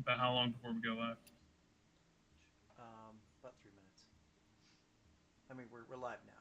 About how long before we go live? About 3 minutes. I mean, we're live now.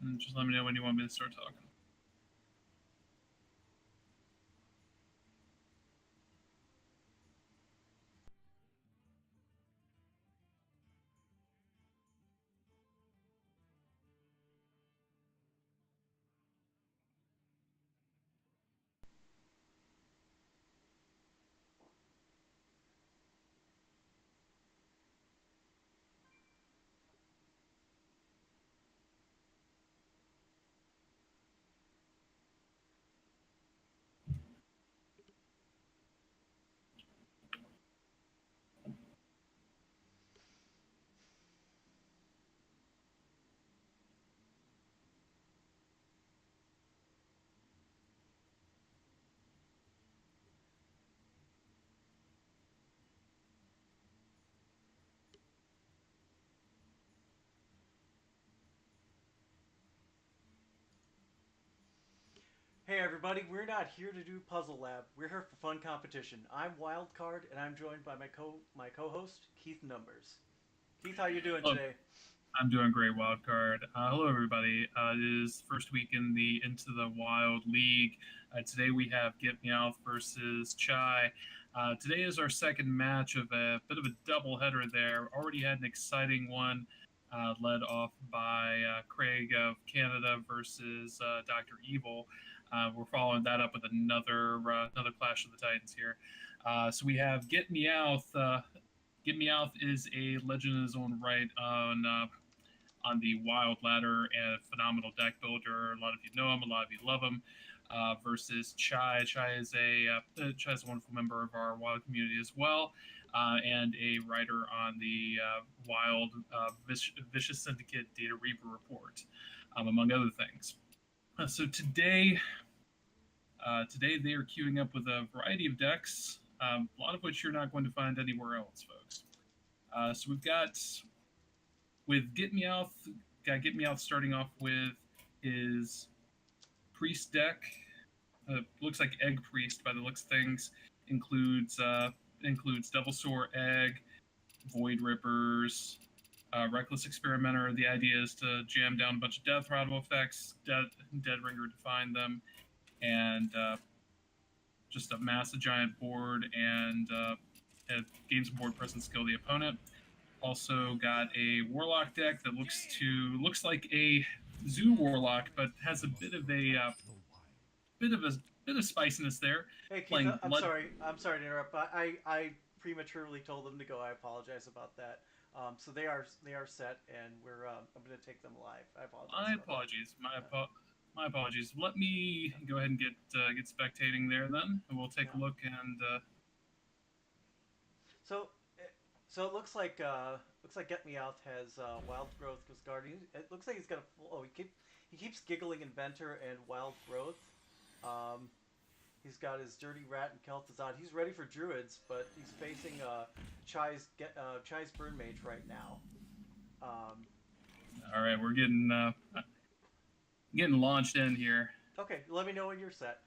And just let me know when you want me to start talking. Hey everybody, we're not here to do Puzzle Lab. We're here for fun competition. I'm Wildcard, and I'm joined by my co-host Keith Numbers. Keith, how you doing Hello, today? I'm doing great, Wildcard. Hello, everybody. It is first week in the Into the Wild League. Today we have GetMeowth versus Chai. Today is our second match of a bit of a doubleheader there. Already had an exciting one led off by Craig of Canada versus Dr. Evil. We're following that up with another Clash of the Titans here. So we have Get Meowth. Get Meowth is a legend in his own right on the Wild Ladder and a phenomenal deck builder. A lot of you know him, a lot of you love him. Versus Chai. Chai is a wonderful member of our Wild community as well, and a writer on the Wild Vicious Syndicate Data Reaper report, among other things. So today they are queuing up with a variety of decks, a lot of which you're not going to find anywhere else, folks. So we've got with Get Meowth starting off with his priest deck. Looks like Egg Priest by the looks of things. Includes Devil Soar Egg, Void Rippers, Reckless Experimenter. The idea is to jam down a bunch of Death Rattle effects, Dead Ringer to find them, and just amass a giant board and gain some board presence, skill the opponent. Also got a Warlock deck that looks like a Zoo Warlock, but has a bit of spiciness there. Hey Keith, Playing Blood. I'm sorry to interrupt, but I prematurely told them to go. I apologize about that. So they are set, and I'm going to take them live. I apologize. My apologies. My apologies. Let me go ahead and get spectating there then, and we'll take a look. And so it looks like GetMeowth has Wild Growth Guardian. It looks like he's got a full. Oh, he keeps Giggling Inventor and Wild Growth. He's got his Dirty Rat and Kel'Thuzad. He's ready for Druids, but he's facing Chai's Burn Mage right now. All right, we're getting launched in here. Okay, let me know when you're set.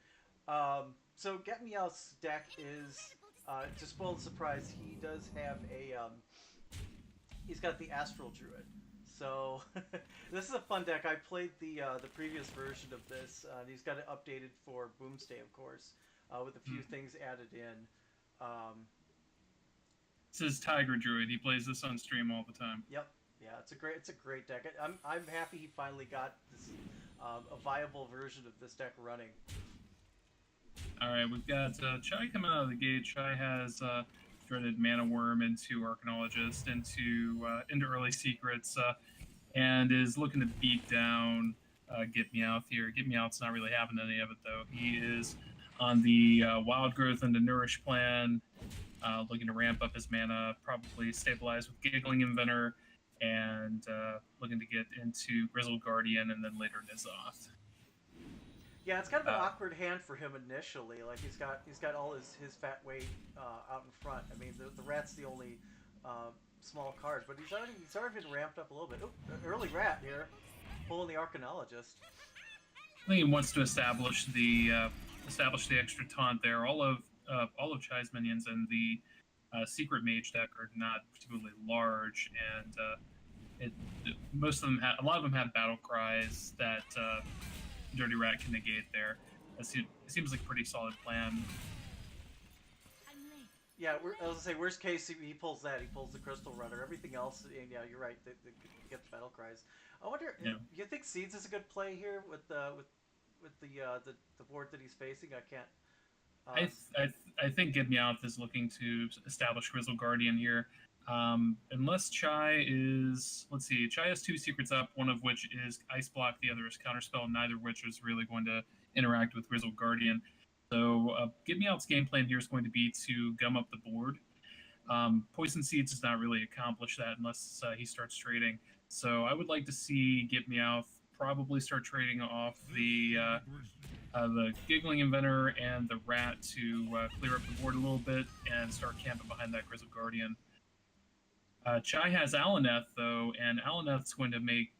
So GetMeowth's deck is, to spoil the surprise, he does have he's got the Astral Druid. So this is a fun deck. I played the previous version of this, and he's got it updated for Boomstay, of course, with a few things added in. This is Tiger Druid. He plays this on stream all the time. Yep. Yeah, it's a great deck. I'm happy he finally got this a viable version of this deck running. All right, we've got Chai coming out of the gate. Chai has Dreaded Mana Worm into Arcanologist, into Early Secrets, and is looking to beat down Get-Meowth here. Get-Meowth's not really having any of it, though. He is on the Wild Growth into Nourish plan, looking to ramp up his mana, probably stabilize with Giggling Inventor, and looking to get into Grizzled Guardian and then later N'Zoth. Yeah, it's kind of an awkward hand for him initially. Like he's got all his fat weight out in front. I mean, the rat's the only small card, but he's already been ramped up a little bit. Ooh, early rat here, pulling the Arcanologist. I think he wants to establish the extra taunt there. All of Chai's minions and the Secret Mage deck are not particularly large, and a lot of them have battle cries that Dirty Rat can negate there. It seems like a pretty solid plan. Yeah, I was gonna say, worst case, he pulls that. He pulls the Crystal Runner. Everything else, and yeah, you're right. They get the battle cries. I wonder, you think Seeds is a good play here with the board that he's facing? I can't. I think Get-Meowth is looking to establish Grizzled Guardian here. Unless Chai is... Let's see. Chai has 2 secrets up, one of which is Ice Block, the other is Counterspell, neither of which is really going to interact with Grizzled Guardian. So Get-Meowth's game plan here is going to be to gum up the board. Poison Seeds does not really accomplish that unless he starts trading. So I would like to see Get-Meowth probably start trading off the Giggling Inventor and the Rat to clear up the board a little bit and start camping behind that Grizzled Guardian. Chai has Alaneth, though, and Alaneth's going to make...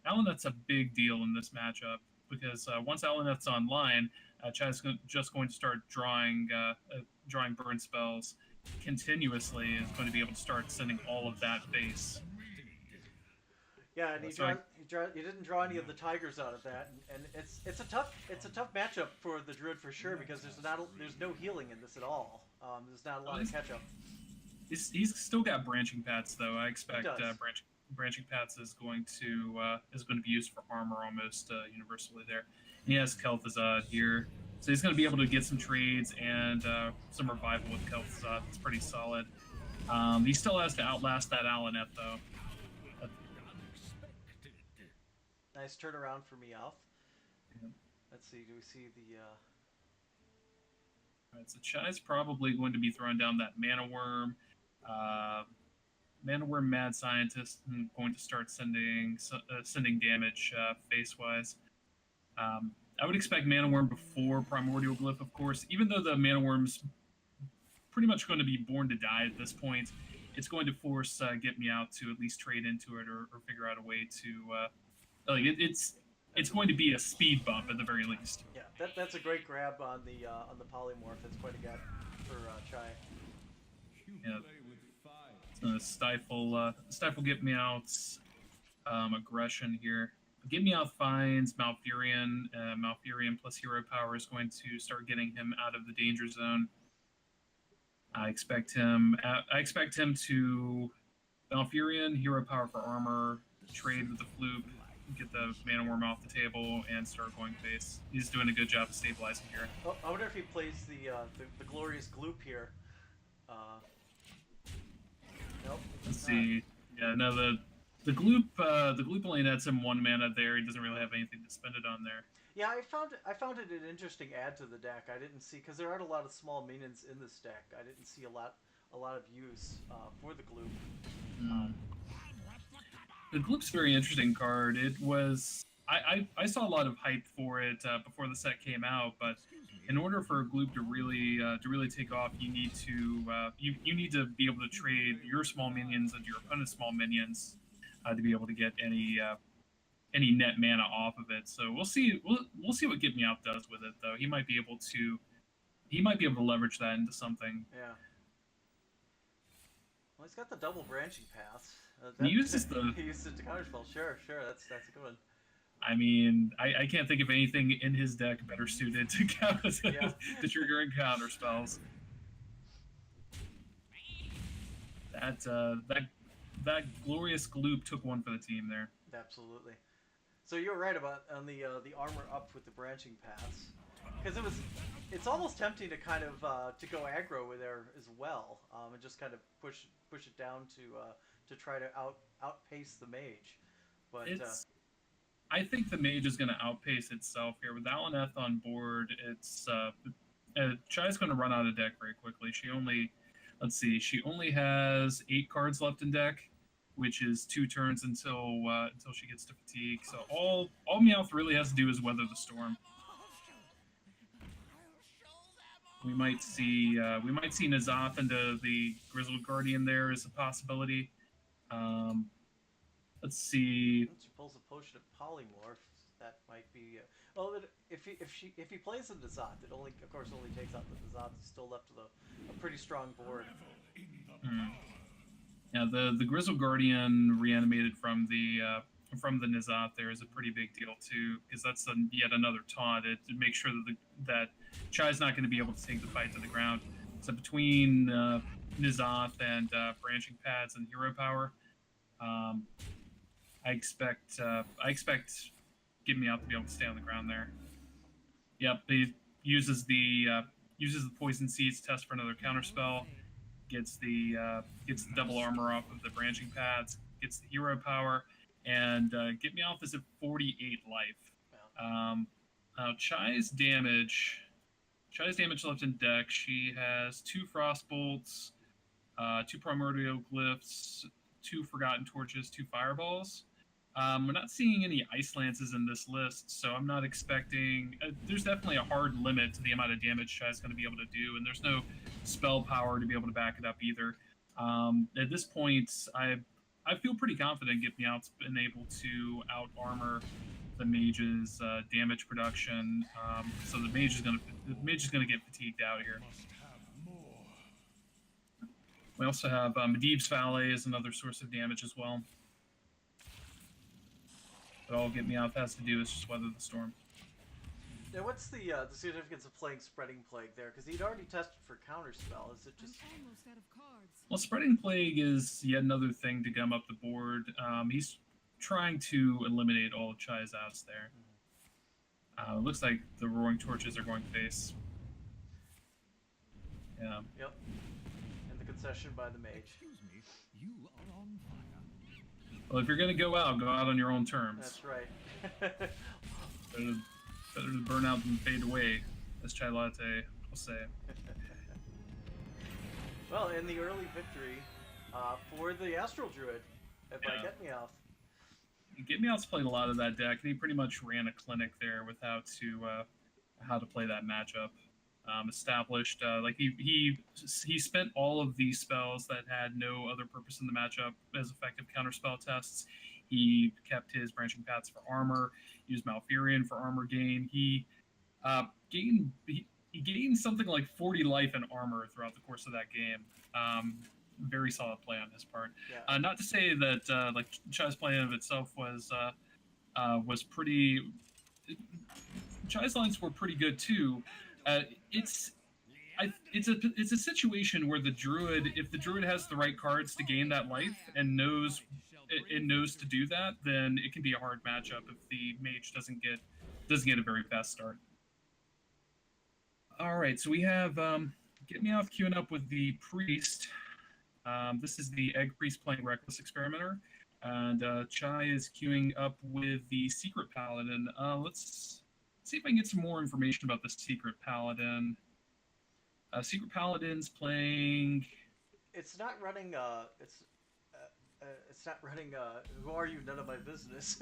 Alaneth's a big deal in this matchup, because once Alaneth's online, Chai's just going to start drawing burn spells continuously, and is going to be able to start sending all of that base. Yeah, and he didn't draw any of the tigers out of that, and it's a tough matchup for the Druid for sure, because there's no healing in this at all. There's not a lot of catch up. He's still got Branching Pats, though. I expect Branching Pats is going to be used for armor almost universally there. And he has Kel'Thuzad here, so he's going to be able to get some trades and some revival with Kel'Thuzad. It's pretty solid. He still has to outlast that Alaneth, though. Nice turnaround for Meowth. Yeah. Let's see. Do we see the? All right, so Chai's probably going to be throwing down that Mana Worm. Uh, Mana Worm Mad Scientist and going to start sending damage face wise. I would expect Mana Worm before Primordial Glyph, of course. Even though the Mana Worm's pretty much going to be born to die at this point, it's going to force Get Me Out to at least trade into it or figure out a way to it's That's a, going to be a speed bump at the very least. yeah. That's a great grab on the polymorph. That's quite a get for Chai. Yeah, it's going to stifle Get Me Out's aggression here. Get Me Out finds Malfurion. Malfurion plus hero power is going to start getting him out of the danger zone. I expect him to Malfurion, hero power for armor, trade with the Floop, get the Mana Worm off the table, and start going face. He's doing a good job of stabilizing here. Oh, I wonder if he plays the glorious Gloop here. Uh, nope. Let's see. Yeah, no, the Gloop only nets him 1 mana there. He doesn't really have anything to spend it on there. Yeah, I found it an interesting add to the deck. I didn't see because there aren't a lot of small minions in this deck. I didn't see a lot of use for the Gloop. The Gloop's a very interesting card. It was I saw a lot of hype for it before the set came out, but in order for a Gloop to really take off, you need to you need to be able to trade your small minions and your opponent's small minions to be able to get any net mana off of it. So we'll see what Get Me Out does with it though. He might be able to leverage that into something. Yeah. Well, he's got the double branching paths. He uses he uses it to counterspell. Sure, that's a good one. I mean, I can't think of anything in his deck better suited to to triggering counter spells. That glorious Gloop took one for the team there. Absolutely. So you're right about on the armor up with the branching paths, because it's almost tempting to kind of to go aggro with there as well, and just kind of push it down to try to outpace the mage, but I think the mage is going to outpace itself here with Alaneth on board. It's Chai's going to run out of deck very quickly. She only has 8 cards left in deck, which is 2 turns until she gets to fatigue. So all Meowth really has to do is weather the storm. We might see N'Zoth into the Grizzled Guardian there as a possibility. Let's see. She pulls a potion of polymorph. That might be. Well, if he plays the N'Zoth, it only takes out the N'Zoth. He's still left with a pretty strong board. Yeah, the Grizzled Guardian reanimated from the N'Zoth there is a pretty big deal too, because that's yet another taunt. It makes sure that Chai's not going to be able to take the fight to the ground. So between N'Zoth and branching pads and hero power, I expect Get Me Out to be able to stay on the ground there. Yep, he uses the poison seeds test for another counterspell. Gets the double armor off of the branching pads. Gets the hero power, and Get Me Out is at 48 life. Now Chai's damage left in deck. She has 2 frost bolts, 2 primordial glyphs, 2 forgotten torches, 2 fireballs. We're not seeing any ice lances in this list, so I'm not expecting. There's definitely a hard limit to the amount of damage Chai's going to be able to do, and there's no spell power to be able to back it up either. At this point, I feel pretty confident Get Me Out's been able to out armor the mage's damage production, so the mage is going to get fatigued out here. We also have Medivh's Valet is another source of damage as well. But all Get Me Out has to do is just weather the storm. Now, what's the significance of playing Spreading Plague there? Because he'd already tested for Counterspell. Is it just... I'm almost out of cards. Well, Spreading Plague is yet another thing to gum up the board. He's trying to eliminate all of Chai's outs there. It looks like the Roaring Torches are going face. Yeah. Yep. And the concession by the mage. Excuse me, you are on fire. Well, if you're going to go out on your own terms. That's right. Better, better to burn out than fade away, as Chai Latte will say. Well, in the early victory for the Astral Druid by Yeah. GetMeowth. GetMeowth's played a lot of that deck, and he pretty much ran a clinic there with how to play that matchup. Established like he spent all of these spells that had no other purpose in the matchup as effective counterspell tests. He kept his branching paths for armor, used Malfurion for armor gain. He gained something like 40 life and armor throughout the course of that game. Very solid play on his part. Yeah. Not to say that like Chai's play of itself was pretty. Chai's lines were pretty good too. It's it's a situation where the druid, if the druid has the right cards to gain that life and it knows to do that, then it can be a hard matchup if the mage doesn't get a very fast start. All right, so we have Get Me Off queuing up with the priest. This is the Egg Priest playing Reckless Experimenter, and Chai is queuing up with the Secret Paladin. Let's see if I can get some more information about the Secret Paladin. Secret Paladin's playing. It's not running. It's not running. Who are you? None of my business.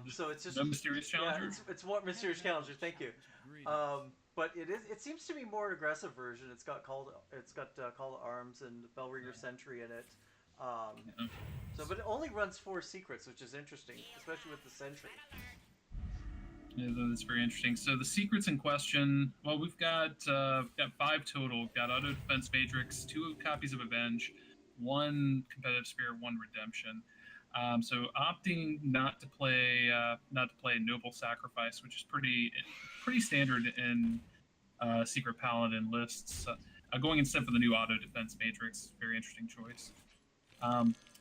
So it's just No Mysterious Challenger? Yeah, it's more Mysterious Challenger. Thank you. But it is. It seems to be more an aggressive version. It's got Call to Arms and Bellringer Sentry in it. Yeah. So, but it only runs 4 secrets, which is interesting, especially with the Sentry. Yeah, that's very interesting. So the secrets in question, well, we've got 5 total. We've got Auto Defense Matrix, 2 copies of Avenge, 1 Competitive Spirit, 1 Redemption. So opting not to play Noble Sacrifice, which is pretty standard in Secret Paladin lists. Going instead for the new Auto Defense Matrix, very interesting choice.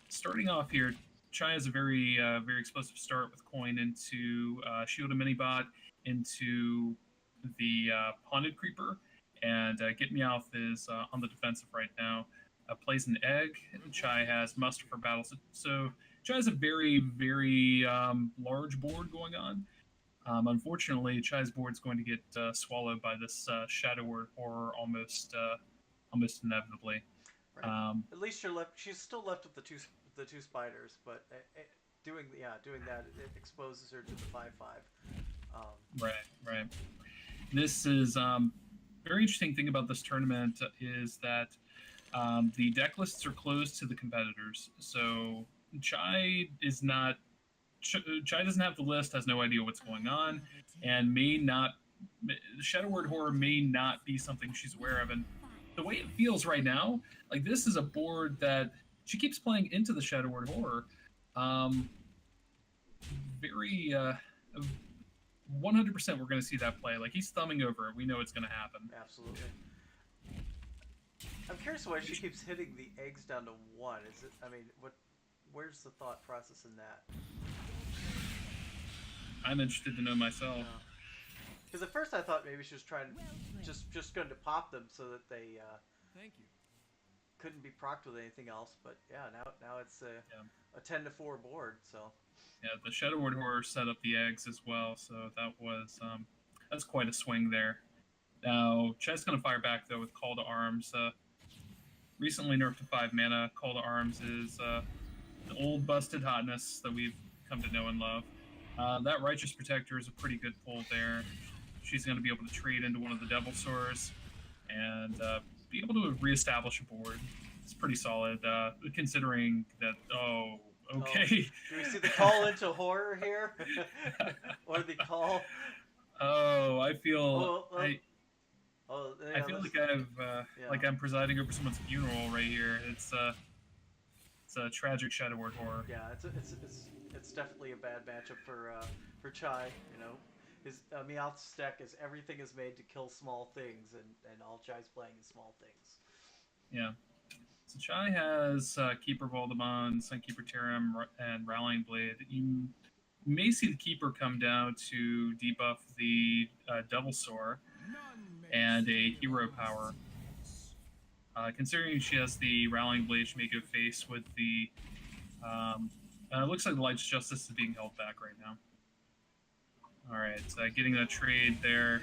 Starting off here, Chai has a very explosive start with coin into Shield and Minibot into the Haunted Creeper, and Get Meowth is on the defensive right now. Plays an egg. Chai has Muster for battle, so Chai has a very large board going on. Unfortunately, Chai's board is going to get swallowed by this Shadow Word Horror almost inevitably. Right. At least you're left. She's still left with the two spiders, but doing that, it exposes her to the 5/5. Right. This is very interesting thing about this tournament is that the deck lists are closed to the competitors. So Chai is not. Chai doesn't have the list, has no idea what's going on, and may not. Shadow Word Horror may not be something she's aware of, and the way it feels right now, like this is a board that she keeps playing into the Shadow Word Horror. Very 100% we're going to see that play. Like he's thumbing over it. We know it's going to happen. Absolutely. I'm curious why she keeps hitting the eggs down to 1. Is it? I mean, what? Where's the thought process in that? I'm interested to know myself. Because at first I thought maybe she was trying just going to pop them so that they couldn't be procced with anything else. But yeah, now it's a 10-4 board. So yeah, the Shadow Word Horror set up the eggs as well. So that's quite a swing there. Now Chai's going to fire back though with Call to Arms. Recently nerfed to 5 mana. Call to Arms is the old busted hotness that we've come to know and love. That Righteous Protector is a pretty good pull there. She's going to be able to trade into one of the Devil Swords and be able to reestablish a board. It's pretty solid, considering that. Oh, okay. Do we see the call into horror here, or the call? Oh, I feel. I feel like I'm presiding over someone's funeral right here. It's a tragic Shadow Word Horror. Yeah, it's definitely a bad matchup for Chai. You know, his Meowth's deck is everything is made to kill small things, and all Chai's playing is small things. Yeah. So Chai has Keeper Voldemon, Sunkeeper Tarim, and Rallying Blade. You may see the Keeper come down to debuff the Devil Soar and a Hero Power. Considering she has the Rallying Blade, she may go face with the. It looks like the Light's Justice is being held back right now. All right, getting a trade there.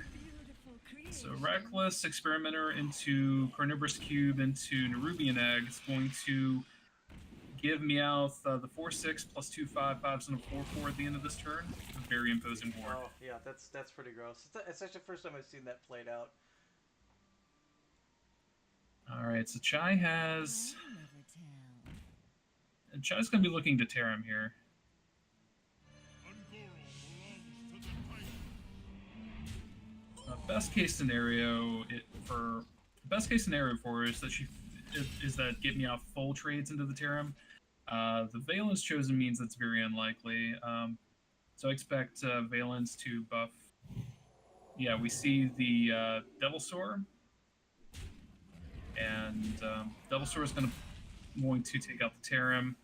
So Reckless Experimenter into Carnivorous Cube into Nerubian Egg is going to give Meowth the 4/6 plus 2/5, 5s, and a 4/4 at the end of this turn. A very imposing board. Oh yeah, that's pretty gross. It's actually the first time I've seen that played out. All right, so Chai has. And Chai's going to be looking to tear him here. Best case scenario for is that GetMeowth full trades into the Terram. The Valence chosen means that's very unlikely. So I expect Valence to buff. Yeah, we see the Devilsaur, and Devilsaur is going to take out the Terram.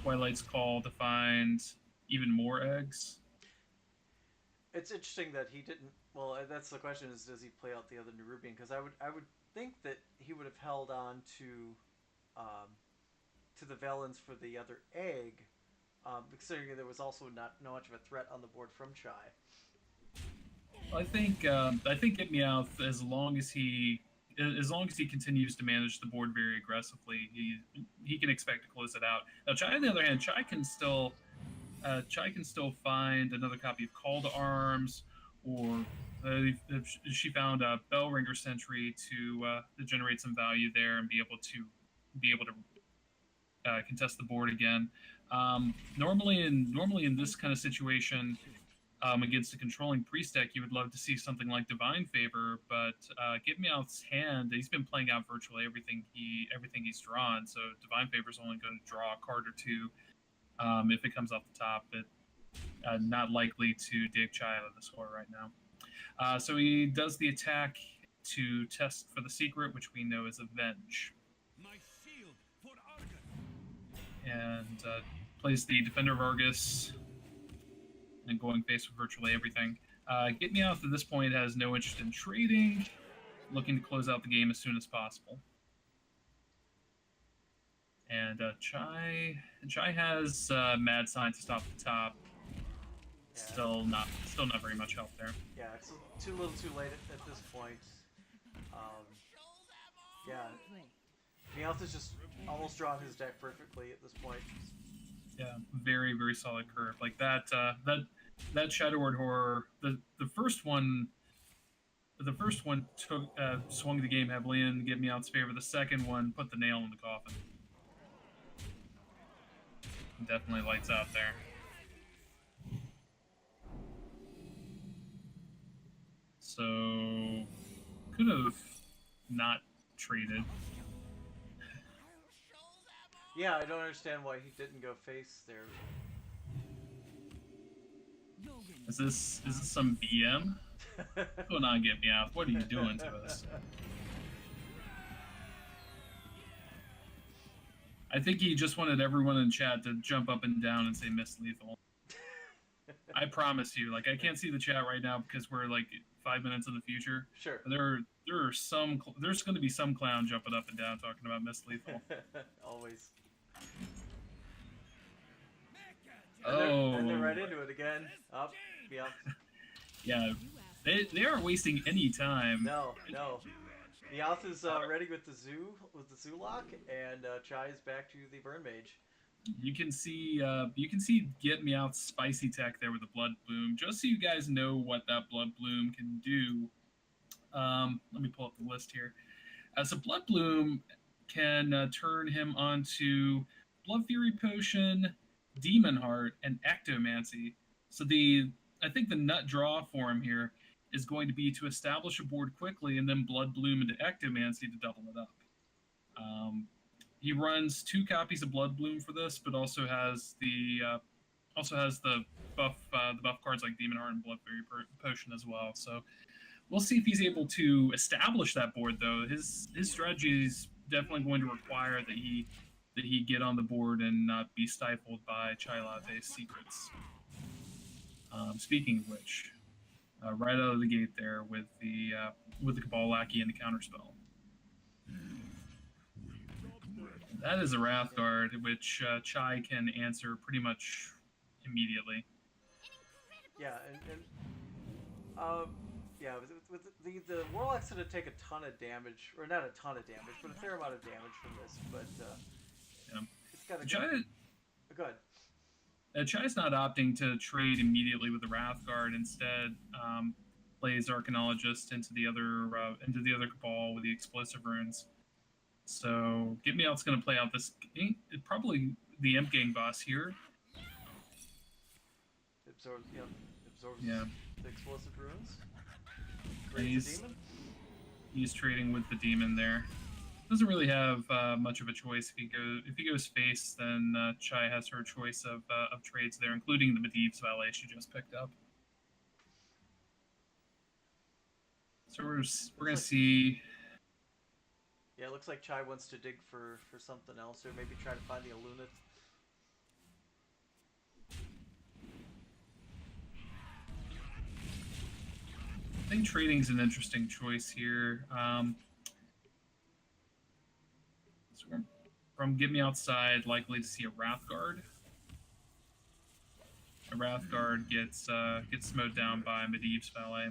Twilight's Call to find even more eggs. It's interesting that he didn't. Well, that's the question: is does he play out the other Nerubian? Because I would think that he would have held on to the Valens for the other egg, considering there was also not much of a threat on the board from Chai. I think GetMeowth, as long as he continues to manage the board very aggressively, he can expect to close it out. Now, Chai, on the other hand, Chai can still find another copy of Call to Arms, or if she found a Bellringer Sentry to generate some value there and be able to contest the board again. Normally in this kind of situation, against a controlling priest deck, you would love to see something like Divine Favor, but GetMeowth's hand, he's been playing out virtually everything he's drawn, so Divine Favor is only going to draw a card or two if it comes off the top. But not likely to dig Chai out of the score right now. So he does the attack to test for the secret, which we know is Avenge. And plays the Defender of Argus, and going face with virtually everything. GetMeowth at this point has no interest in trading, looking to close out the game as soon as possible. And Chai has Mad Scientist off the top. Yeah. Still not very much help there. Yeah, it's too little, too late at this point. Yeah, Meowth is just almost drawn his deck perfectly at this point. Yeah, very, very solid curve. Like that Shadow Word Horror, the first one took swung the game heavily in, GetMeowth's favor. The second one put the nail in the coffin. Definitely lights out there. So could have not traded. Yeah, I don't understand why he didn't go face there. Is this some BM? What's going on, GetMeowth? What are you doing to us? I think he just wanted everyone in chat to jump up and down and say Miss Lethal. I promise you, like, I can't see the chat right now because we're like 5 minutes in the future. Sure. There's going to be some clown jumping up and down talking about Miss Lethal. Always. And they're right into it again. Up, yeah. Yeah, they aren't wasting any time. No. Meowth is ready with the zoo lock, and Chai is back to the Burn Mage. You can see GetMeowth's spicy tech there with the Blood Bloom. Just so you guys know what that Blood Bloom can do. Let me pull up the list here. So Blood Bloom can turn him onto Blood Fury Potion, Demon Heart, and Ectomancy. So I think the nut draw for him here is going to be to establish a board quickly and then Blood Bloom into Ectomancy to double it up. He runs 2 copies of Blood Bloom for this, but also has the buff cards like Demon Heart and Blood Fury Potion as well. So we'll see if he's able to establish that board, though. His strategy is definitely going to require that he get on the board and not be stifled by Chai Latte's secrets. Speaking of which, right out of the gate there with the Cabal Lackey and the counterspell. That is a Wrath Guard, which Chai can answer pretty much immediately. Yeah, and um, yeah, with the Warlock's gonna take a ton of damage, or not a ton of damage, but a fair amount of damage from this. But Yeah. it's got a good. Chai, Good. Chai's not opting to trade immediately with the Wrathguard. Instead, plays Archaeologist into the other Cabal with the explosive runes. So Get Me Out's going to play out this probably the Imp Gang boss here. Absorbs. Yep. Absorbs Yeah, the explosive runes. and Creates a demon. he's trading with the demon there. Doesn't really have much of a choice. If he goes face, then Chai has her choice of trades there, including the Medivh's valet she just picked up. So we're Looks gonna like. see. Yeah, it looks like Chai wants to dig for something else, or maybe try to find the Alunith. I think trading's an interesting choice here. So from Get Me Outside, likely to see a Wrathguard. A Wrathguard gets mowed down by Medivh's valet.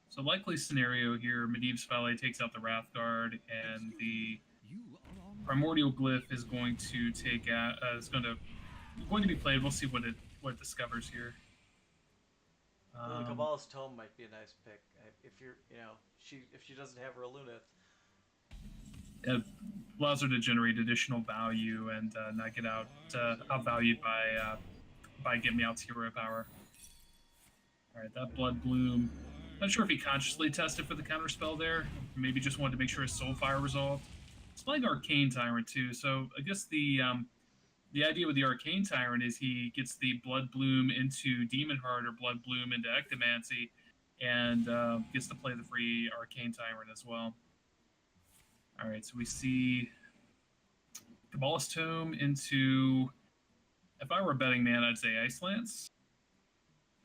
So likely scenario here, Medivh's valet takes out the Wrathguard, and the Primordial Glyph is going to going to be played. We'll see what it discovers here. The Cabalist's Tome might be a nice pick if you're, if she doesn't have her Alunith. It allows her to generate additional value and not get outvalued by Get Me Out's hero power. All right, that Blood Bloom. Not sure if he consciously tested for the counterspell there. Maybe just wanted to make sure his Soulfire resolved. He's playing Arcane Tyrant too, so I guess the idea with the Arcane Tyrant is he gets the Blood Bloom into Demon Heart or Blood Bloom into Ectomancy, and gets to play the free Arcane Tyrant as well. All right, so we see Cabalist's Tome into. If I were a betting man, I'd say Ice Lance.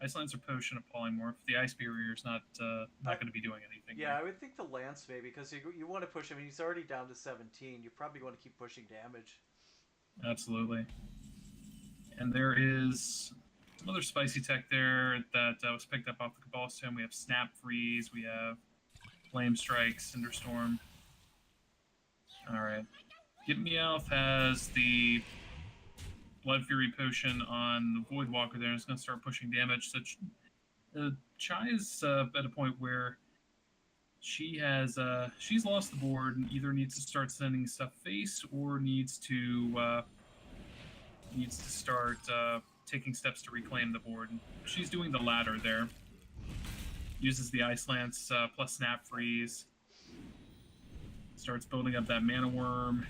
Ice Lance or Potion of Polymorph. The Ice Barrier is not going to be doing anything. Yeah, there. I would think the Lance maybe because you want to push him. He's already down to 17. You probably want to keep pushing damage. Absolutely. And there is some other spicy tech there that was picked up off the Cabalist's Tome. We have Snap Freeze. We have Flame Strike, Cinderstorm. All right. GetMeowth has the Blood Fury Potion on the Voidwalker there, and it's going to start pushing damage. So Chai is at a point where she's lost the board and either needs to start sending stuff face or needs to start taking steps to reclaim the board. She's doing the latter there. Uses the Ice Lance plus Snap Freeze. Starts building up that Mana Worm.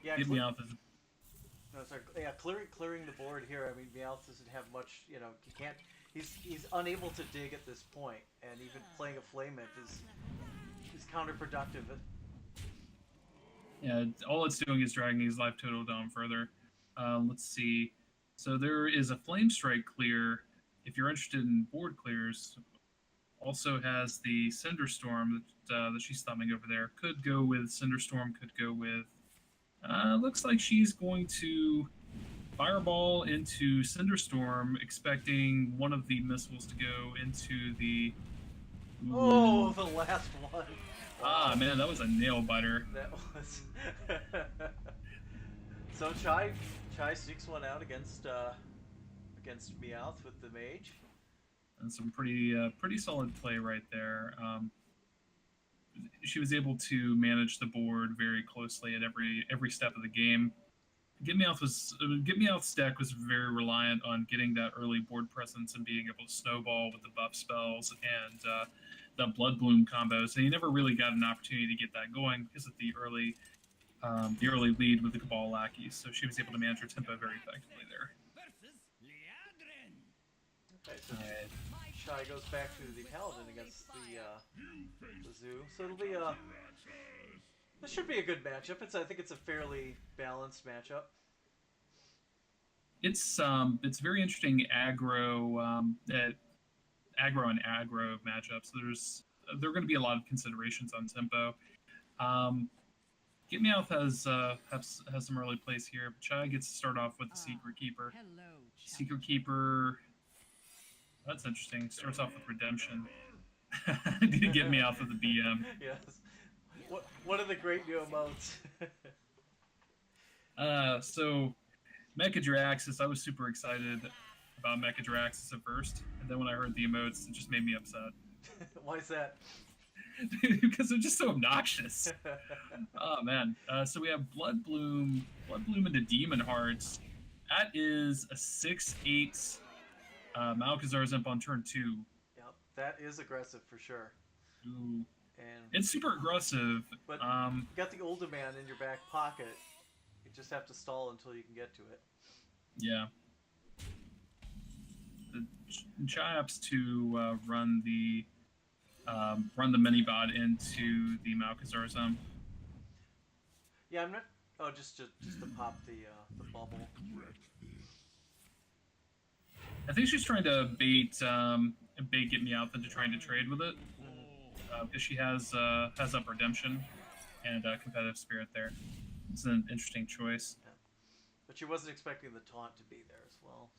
Yeah, Get Meowth is. No, sorry. Yeah, clearing the board here. I mean, Meowth doesn't have much. He can't. He's unable to dig at this point, and even playing a Flame Imp is counterproductive. Yeah, all it's doing is dragging his life total down further. Let's see. So there is a Flame Strike clear. If you're interested in board clears, also has the Cinderstorm that she's thumbing over there. Could go with Cinderstorm. Could go with. Looks like she's going to Fireball into Cinderstorm, expecting one of the missiles to go into the. Oh, the last one. Ah, man, that was a nail biter. That was. So Chai sneaks one out against Meowth with the mage. And some pretty solid play right there. She was able to manage the board very closely at every step of the game. GetMeowth's deck was very reliant on getting that early board presence and being able to snowball with the buff spells and the Blood Bloom combos. And he never really got an opportunity to get that going because of the early lead with the Cabal lackeys. So she was able to manage her tempo very effectively there. Okay, so Chai goes back to the Paladin against the Zoo. So it'll be this should be a good matchup. I think it's a fairly balanced matchup. It's very interesting aggro and aggro matchups. There's there are going to be a lot of considerations on tempo. Um, GetMeowth has some early plays here. But Chai gets to start off with the Secret Keeper. Secret Keeper. That's interesting. Starts off with Redemption. Need to get me off of the BM. Yes. What are the great new emotes? So Mecha Draxus, I was super excited about Mecha Draxus at first, and then when I heard the emotes, it just made me upset. Why is that? Because they're just so obnoxious. Oh man. So we have Blood Bloom into Demon Hearts. That is a 6/8 Malkazar's Imp on turn 2. Yep, that is aggressive for sure. Ooh. And It's super aggressive. but you got the older man in your back pocket. You just have to stall until you can get to it. Yeah. The Chaops to run the mini bot into the Malkazar's Imp. Yeah, I'm not. Oh, just to pop the bubble. I think she's trying to bait GetMeowth into trying to trade with it, because she has up Redemption and competitive spirit there. It's an interesting choice. Yeah. But she wasn't expecting the taunt to be there as well.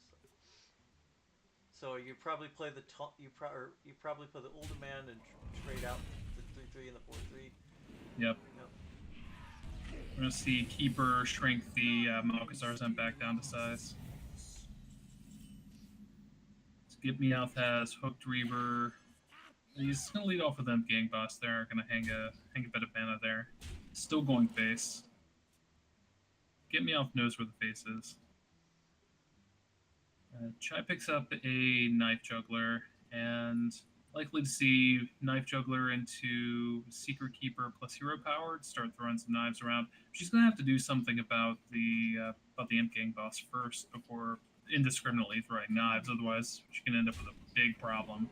So you probably play the taunt. You probably play the older man and trade out the 3/3 and the 4/3. Yep. We're gonna see Keeper shrink the Malkazar's Imp back down to size. GetMeowth has Hooked Reaver. He's gonna lead off with Imp Gang Boss there. Gonna hang a bit of mana there. Still going face. GetMeowth knows where the face is. Chai picks up a Knife Juggler, and likely to see Knife Juggler into Secret Keeper plus Hero Power to start throwing some knives around. She's gonna have to do something about the Imp Gang Boss first before indiscriminately throwing knives. Otherwise, she can end up with a big problem.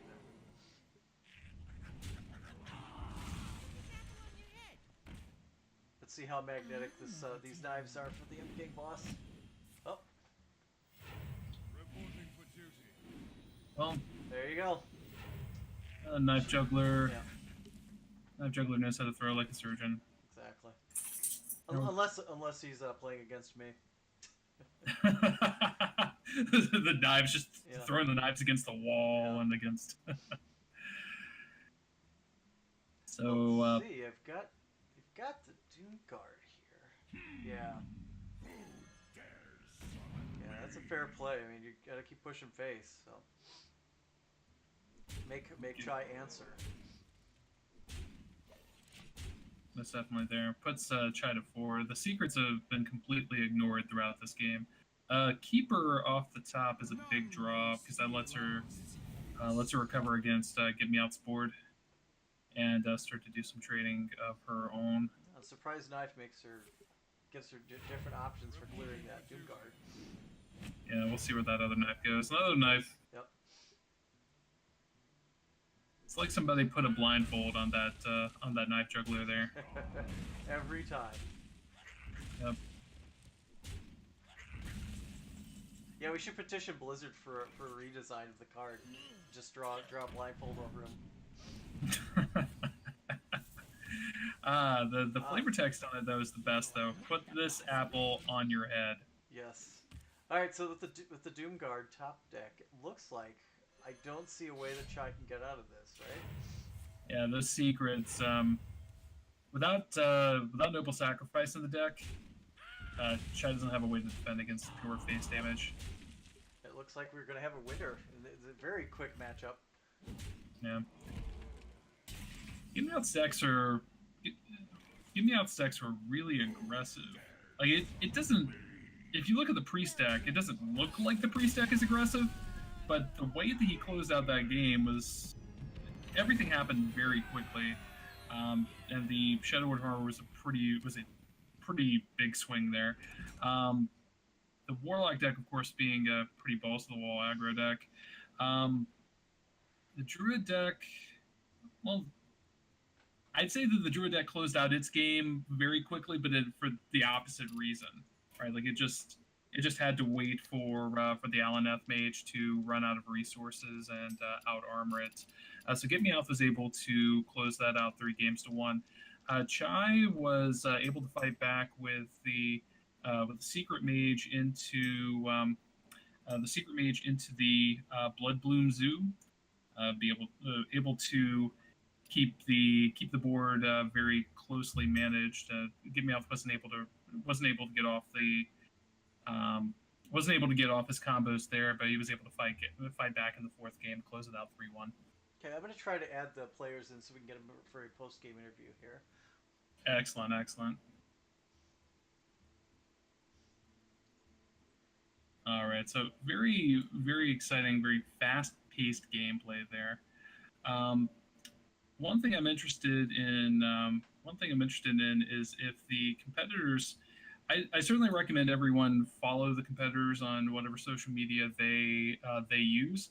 Let's see how magnetic these knives are for the Imp Gang Boss. Oh. Well, there you go. Knife Juggler. Yeah. Knife Juggler knows how to throw like a surgeon. Exactly. Unless he's playing against me. The knives, just throwing the knives against the wall and against. So let's see, you've got the Doom Guard here. Yeah. Yeah, that's a fair play. I mean, you gotta keep pushing face. So make Chai answer. That's definitely there. Puts Chai to 4. The secrets have been completely ignored throughout this game. Keeper off the top is a big draw because that lets her recover against GetMeowth's board and start to do some trading of her own. A surprise knife gives her different options for clearing that Doom Guard. Yeah, we'll see where that other knife goes. Another knife. Yep. It's like somebody put a blindfold on that Knife Juggler there. Every time. Yep. Yeah, we should petition Blizzard for a redesign of the card. Just draw a blindfold over him. The flavor text on it though is the best though. Put this apple on your head. Yes. All right. So with the Doom Guard top deck, it looks like I don't see a way that Chai can get out of this, right? Yeah, those secrets. Without Noble Sacrifice in the deck, Chai doesn't have a way to defend against pure face damage. It looks like we're gonna have a winner. It's a very quick matchup. Yeah. GetMeowth's decks are really aggressive. Like it doesn't. If you look at the priest deck, it doesn't look like the priest deck is aggressive, but the way that he closed out that game was everything happened very quickly, and the Shadow Word Horror was a pretty big swing there. The Warlock deck, of course, being a pretty balls to the wall aggro deck. The Druid deck, well, I'd say that the Druid deck closed out its game very quickly, but for the opposite reason, right? Like it just had to wait for the Alaneth Mage to run out of resources and out armor it. So Get Me Out was able to close that out 3 games to 1. Chai was able to fight back with the secret mage into the Blood Bloom Zoo. Be able to keep the board very closely managed. Get Me Out wasn't able to get off the um, wasn't able to get off his combos there, but he was able to fight back in the fourth game, close it out 3-1. Okay, I'm going to try to add the players in so we can get them for a post game interview here. Excellent, excellent. All right, so very, very exciting, very fast-paced gameplay there. Um, one thing I'm interested in is if the competitors. I certainly recommend everyone follow the competitors on whatever social media they use,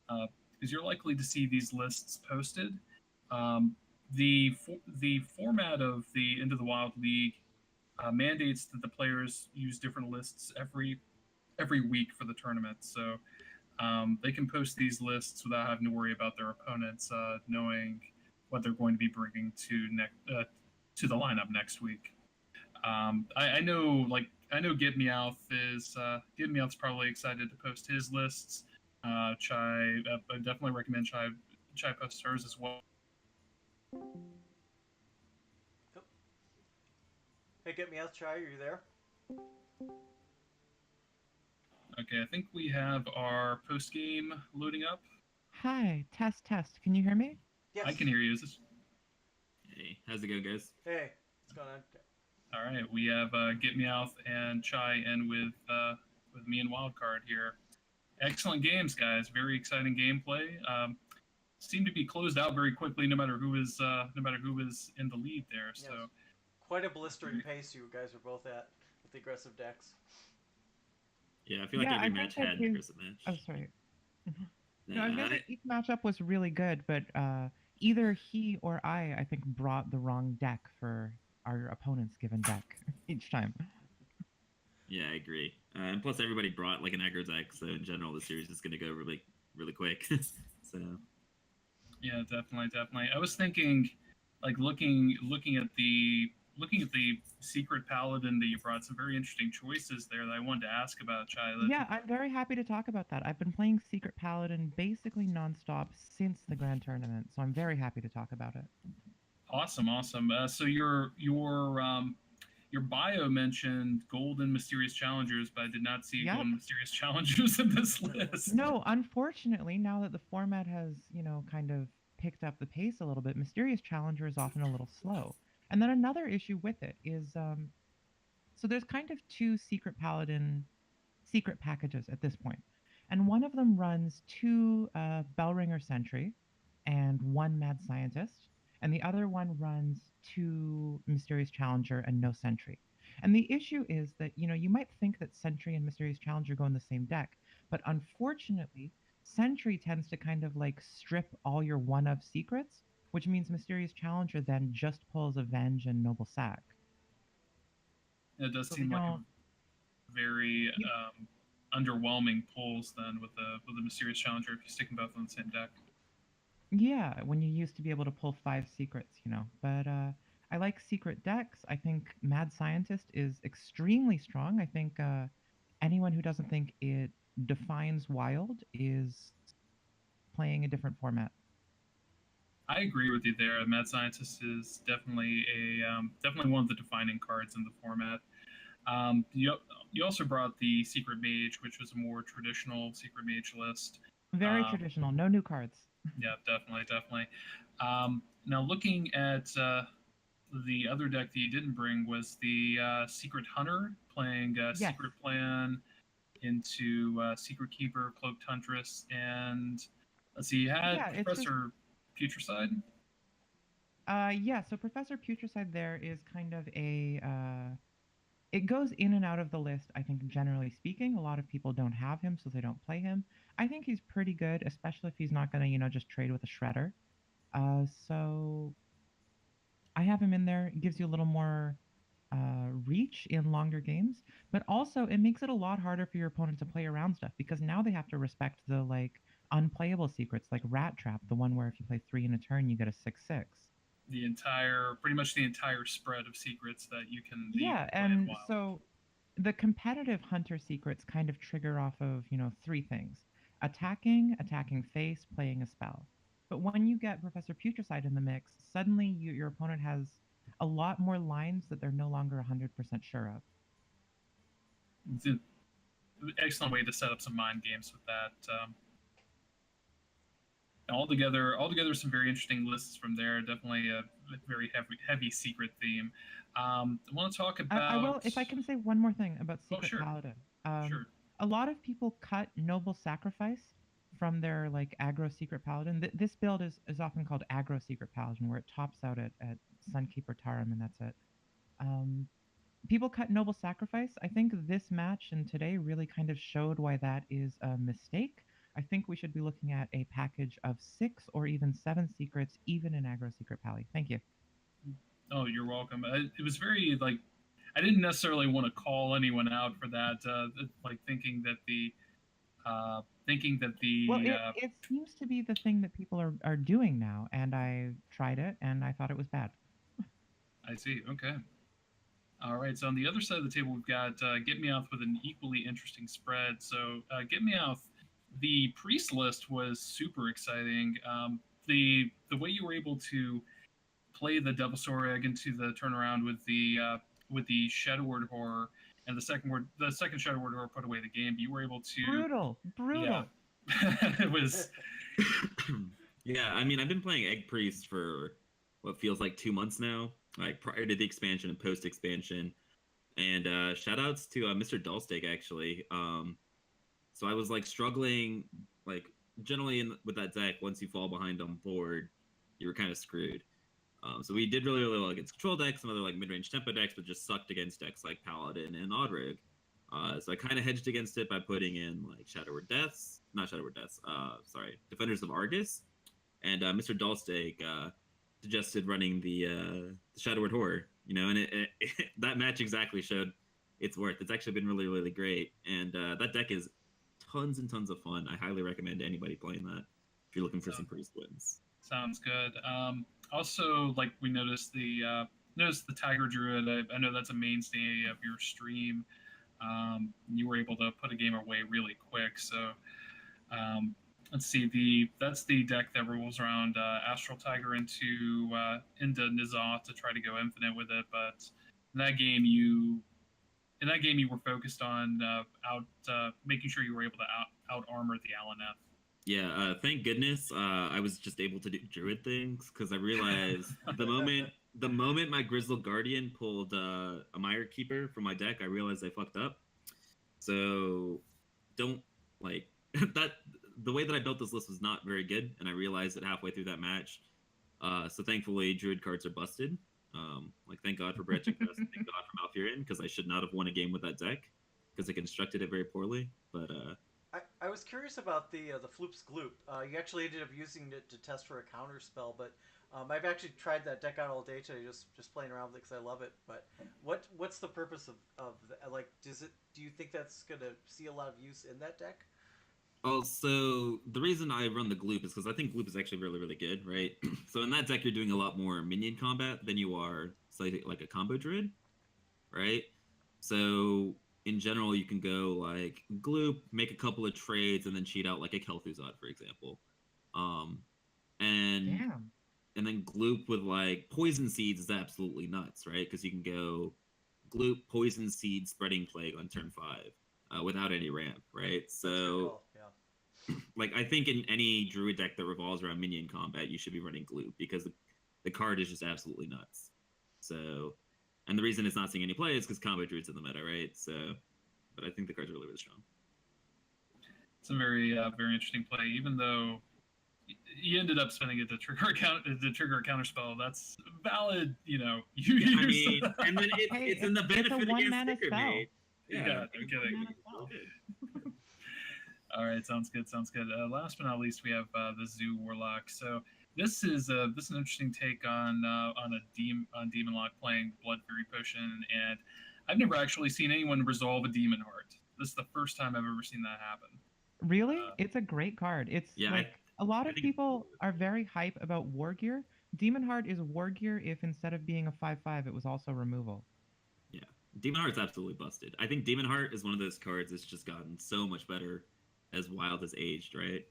because you're likely to see these lists posted. Um, the format of the Into the Wild League mandates that the players use different lists every week for the tournament. So they can post these lists without having to worry about their opponents knowing what they're going to be bringing to the lineup next week. I know Get Meowth's probably excited to post his lists. I definitely recommend Chai post hers as well. Oh. Hey, get me out, Chai. Are you there? Okay, I think we have our post game loading up. Hi, test, test. Can you hear me? I can Yes. hear you. Is this Hey, how's it going, guys? Hey, what's going on? all right? We have Get Meowth and Chai in with me and Wildcard here. Excellent games, guys. Very exciting gameplay. Seemed to be closed out very quickly, no matter who was in the lead there. Yes. So Quite a blistering pace you guys were both at with the aggressive decks. Yeah, I feel like Yeah, every I think match that had an his. aggressive Oh, match. sorry. Mhm. No, I was Nah, gonna say each matchup was really good, but either he or I think, brought the wrong deck for our opponent's given deck each time. yeah, I agree. And plus, everybody brought like an aggro deck, so in general, the series is going to go really, really quick. So yeah, definitely, definitely. I was thinking, like looking at the secret paladin that you brought, some very interesting choices there that I wanted to ask about, Chai. Yeah, I'm very happy to talk about that. I've been playing Secret Paladin basically nonstop since the Grand Tournament, so I'm very happy to talk about it. Awesome, awesome. So your bio mentioned golden mysterious challengers, but I did not see Yep. golden mysterious challengers in this list. No, unfortunately, now that the format has, kind of picked up the pace a little bit, Mysterious Challenger is often a little slow. And then another issue with it is so there's kind of two Secret Paladin secret packages at this point. And one of them runs two Bellringer Sentry and one Mad Scientist, and the other one runs two Mysterious Challenger and no Sentry. And the issue is that, you might think that Sentry and Mysterious Challenger go in the same deck, but unfortunately, Sentry tends to kind of like strip all your one of secrets, which means Mysterious Challenger then just pulls Avenge and Noble Sack. It does So they seem like a don't. very underwhelming pulls then with the mysterious challenger if you stick them both on the same deck. Yeah, when you used to be able to pull five secrets. But I like secret decks. I think Mad Scientist is extremely strong. I think anyone who doesn't think it defines Wild is playing a different format. I agree with you there. Mad Scientist is definitely one of the defining cards in the format. You also brought the Secret Mage, which was a more traditional Secret Mage list. Very Um, traditional, no new cards. yeah, definitely, definitely. Now, looking at the other deck that you didn't bring was the Secret Hunter, playing Yes. Secret Plan into Secret Keeper, Cloaked Huntress, and let's see, you had Yeah, it's just Professor Putricide. yeah, so Professor Putricide there is kind of a it goes in and out of the list, I think, generally speaking. A lot of people don't have him, so they don't play him. I think he's pretty good, especially if he's not going to, just trade with a shredder. So I have him in there. It gives you a little more reach in longer games, but also it makes it a lot harder for your opponent to play around stuff because now they have to respect the like, unplayable secrets like Rat Trap, the one where if you play 3 in a turn, you get a 6/6. Pretty much the entire spread of secrets that you Yeah, can play in and Wild. so the competitive hunter secrets kind of trigger off of, 3 things: attacking face, playing a spell. But when you get Professor Putricide in the mix, suddenly your opponent has a lot more lines that they're no longer 100% sure of. It's an excellent way to set up some mind games with that. Altogether, some very interesting lists from there. Definitely a very heavy secret theme. I want to talk I about. will, if I can say one more thing about Oh, Secret sure, Paladin. sure. A lot of people cut Noble Sacrifice from their like aggro Secret Paladin. This build is often called aggro Secret Paladin, where it tops out at Sunkeeper Tarim, and that's it. Um, People cut Noble Sacrifice. I think this match and today really kind of showed why that is a mistake. I think we should be looking at a package of 6 or even 7 secrets, even in aggro Secret Pally. Thank you. Oh, you're welcome. It was very like I didn't necessarily want to call anyone out for that. Like thinking that Well, the it seems to be the thing that people are doing now, and I tried it and I thought it was bad. I see. Okay. All right. So on the other side of the table, we've got GetMeowth with an equally interesting spread. So GetMeowth, the priest list was super exciting. The way you were able to play the Devilsaur Egg into the turnaround with the Shadow Word Horror and the second Shadow Word Horror put away the game. But you were able to, Brutal, yeah, brutal. it was. Yeah, I mean, I've been playing Egg Priest for what feels like 2 months now, like prior to the expansion and post expansion. And shout outs to Mr. Dullsteak actually. So I was like struggling, like generally with that deck. Once you fall behind on board, you were kind of screwed. So we did really, really well against control decks and other like mid-range tempo decks, but just sucked against decks like Paladin and Odrig. So I kind of hedged against it by putting in like Shadow Word Deaths, not Shadow Word Deaths, sorry, Defenders of Argus, and Mr. Dahlstake suggested running the Shadow Word Horror, and that match exactly showed its worth. It's actually been really, really great, and that deck is tons and tons of fun. I highly recommend anybody playing that if you're looking for some priest wins. Sounds good. Also, like we noticed the Tiger Druid. I know that's a mainstay of your stream. You were able to put a game away really quick. So let's see. That's the deck that rolls around Astral Tiger into Nizza to try to go infinite with it. But in that game, you were focused on making sure you were able to out armor the Alaneth. Yeah, thank goodness I was just able to do druid things because I realized the moment my Grizzled Guardian pulled a Mire Keeper from my deck, I realized I fucked up. So don't like that. The way that I built this list was not very good, and I realized it halfway through that match. So thankfully, druid cards are busted. Like thank God for Branching Crest, and thank God for Malfurion because I should not have won a game with that deck because I constructed it very poorly. But I was curious about the Floop's Gloop. You actually ended up using it to test for a counter spell, but I've actually tried that deck out all day today, just playing around with it because I love it. But what's the purpose of like? Do you think that's gonna see a lot of use in that deck? also, the reason I run the Gloop is because I think Gloop is actually really, really good, right? So in that deck, you're doing a lot more minion combat than you are, say, like a combo druid, right? So in general, you can go like Gloop, make a couple of trades, and then cheat out like a Kel'Thuzad, for example. Um, and Damn. and then Gloop with like Poison Seeds is absolutely nuts, right? Because you can go Gloop, Poison Seed, Spreading Plague on turn 5 without any ramp, right? That's a good So call. Yeah. like I think in any druid deck that revolves around minion combat, you should be running Gloop because the card is just absolutely nuts. So, and the reason it's not seeing any play is because combo druid's in the meta, right? So, but I think the card's really, really strong. It's a very interesting play. Even though you ended up spending it to trigger a counter spell, that's valid. You Yeah, I use. mean, and then Hey, it's in the it's a benefit against one-mana Sticker spell. Mate. Yeah, no It's kidding. one-mana spell. All right, sounds good. Sounds good. Last but not least, we have the Zoo Warlock. So this is an interesting take on Demon Lock playing Blood Fury Potion, and I've never actually seen anyone resolve a Demon Heart. This is the first time I've ever seen that happen. Really? It's a great card. It's Yeah, like a lot I of think it's people are very hype about War Gear. Demon Heart is War Gear if instead of being a 5/5, it was also removal. yeah. Demon Heart's absolutely busted. I think Demon Heart is one of those cards that's just gotten so much better as Wild has aged, right?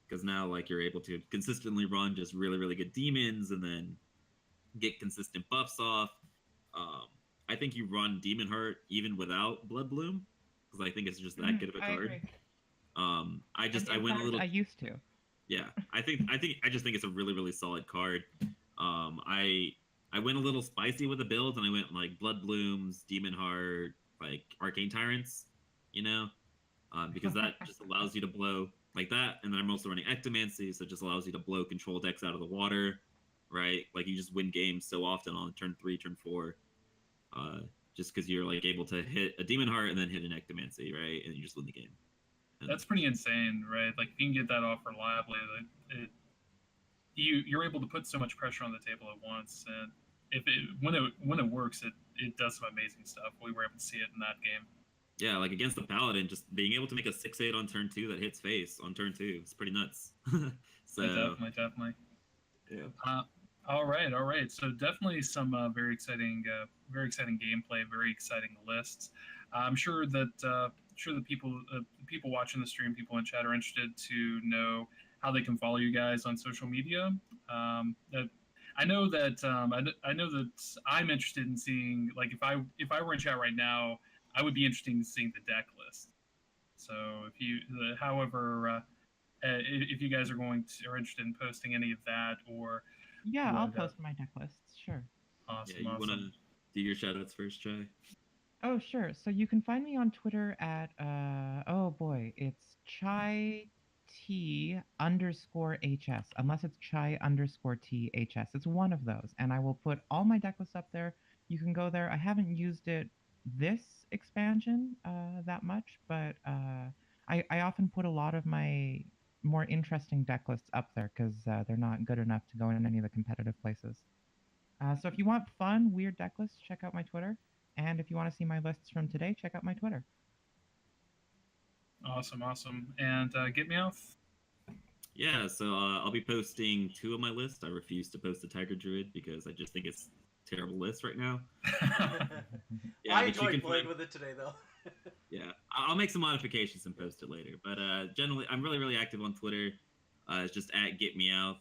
Because now like you're able to consistently run just really really good demons and then get consistent buffs off. Um, I think you run Demon Heart even without Blood Bloom because I think it's just that good of a I card. agree. And I in went a fact, little I used to. yeah. I just think it's a really really solid card. Um, I I went a little spicy with the build and I went like Blood Blooms, Demon Heart, like Arcane Tyrants, you know, because that just allows you to blow like that. And then I'm also running Ectomancy, so it just allows you to blow control decks out of the water, right? Like you just win games so often on turn 3, turn 4, uh, just because you're like able to hit a Demon Heart and then hit an Ectomancy, right? And you just win the game. And That's pretty insane, right? Like if you can get that off reliably, you're able to put so much pressure on the table at once, and if it when it works, it does some amazing stuff. We were able to see it in that game. yeah, like against the Paladin, just being able to make a 6/8 on turn 2 that hits face on turn 2 is pretty nuts. So, Definitely. yeah. Uh, all right. So definitely some very exciting gameplay, very exciting lists. I'm sure that people watching the stream, people in chat, are interested to know how they can follow you guys on social media. That I know that I'm interested in seeing, like, if I were in chat right now, I would be interested in seeing the deck list. So if you, however, if you guys are interested in posting any of that, or Yeah, I'll would post my deck lists. Sure. Yeah, awesome, you want awesome. to do your shoutouts first, Try? Oh, sure. So you can find me on Twitter at oh boy, it's chai t underscore hs, unless it's chai underscore t hs. It's one of those, and I will put all my deck lists up there. You can go there. I haven't used it this expansion that much, but I often put a lot of my more interesting deck lists up there because they're not good enough to go in any of the competitive places. So if you want fun, weird deck lists, check out my Twitter. And if you want to see my lists from today, check out my Twitter. Awesome, awesome. And get me off. Yeah, so I'll be posting 2 of my list. I refuse to post the Tiger Druid because I just think it's a terrible list right now. Yeah, I but you enjoyed can playing find with it today, though. yeah, I'll make some modifications and post it later. But generally, I'm really really active on Twitter. It's just at GetMeowth.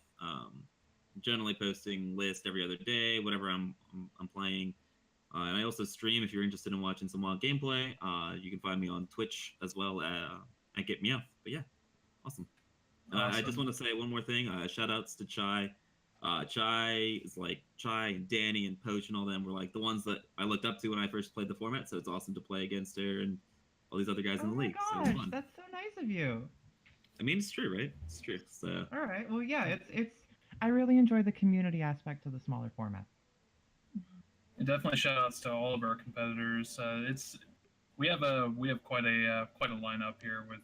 Generally posting list every other day, whatever I'm playing. And I also stream if you're interested in watching some wild gameplay. You can find me on Twitch as well at GetMeowth. But yeah, awesome. And I just Awesome. want to say one more thing. Shout outs to Chai. Chai is like Chai and Danny and Poach and all them were like the ones that I looked up to when I first played the format. So it's awesome to play against her and all these other guys Oh in the my league. So it's gosh, fun. that's so nice of you. I mean, it's true, right? It's true. So All right. Well, yeah, it's I really enjoy the community aspect of the smaller format. And definitely shout outs to all of our competitors. It's we have quite a lineup here with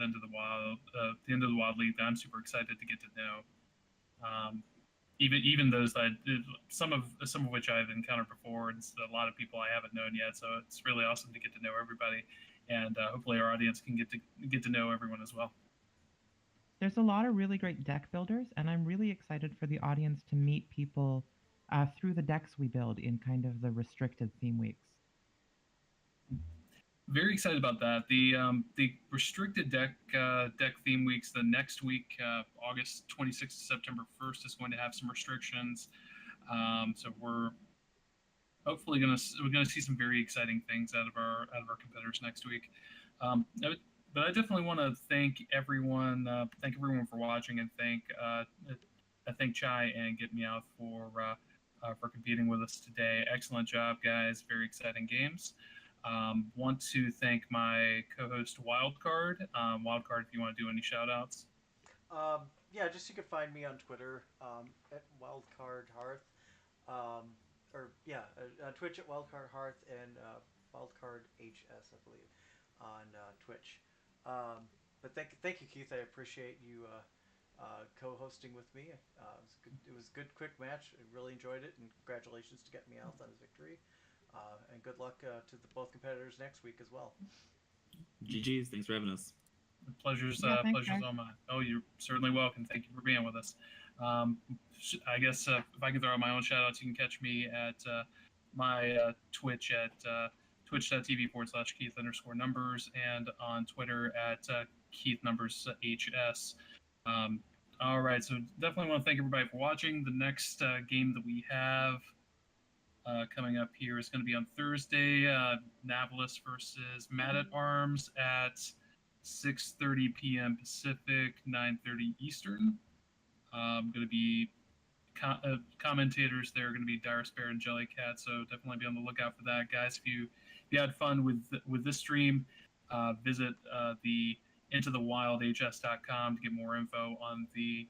End of the Wild, the End of the Wild League that I'm super excited to get to know. Um, even those that some of which I've encountered before, and a lot of people I haven't known yet. So it's really awesome to get to know everybody, and hopefully our audience can get to know everyone as well. There's a lot of really great deck builders, and I'm really excited for the audience to meet people through the decks we build in kind of the restricted theme weeks. Very excited about that. The restricted deck theme weeks. The next week, August 26th to September 1st, is going to have some restrictions. So we're gonna see some very exciting things out of our competitors next week. But I definitely want to thank everyone for watching, and I thank Chai and Get Me Out for competing with us today. Excellent job, guys. Very exciting games. Want to thank my co-host Wildcard. Wildcard, if you want to do any shout outs. Yeah, just you can find me on Twitter at WildcardHearth. Or yeah, Twitch at WildcardHearth and WildcardHS, I believe, on Twitch. But thank you, Keith. I appreciate you co-hosting with me. It was a good, quick match. I really enjoyed it, and congratulations to GetMeowth on his victory. And good luck to both competitors next week as well. GG's. Thanks for having us. The pleasure's Yeah, thanks, pleasure's guys. all mine. Oh, you're certainly welcome. Thank you for being with us. Um, I guess if I can throw out my own shout outs, you can catch me at my Twitch at twitch.tv/Keith_numbers and on Twitter at Keith Numbers HS. Um, all right, so definitely want to thank everybody for watching. The next game that we have coming up here is going to be on Thursday. Navalis versus Mad at Arms at 6:30 p.m. Pacific, 9:30 Eastern. Going to be commentators there are going to be Dire Spare and Jellycat, so definitely be on the lookout for that, guys. If you had fun with this stream, visit the intothewildhs.com to get more info on the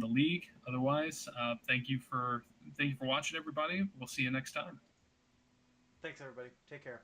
league. Otherwise, thank you for watching, everybody. We'll see you next time. Thanks, everybody. Take care.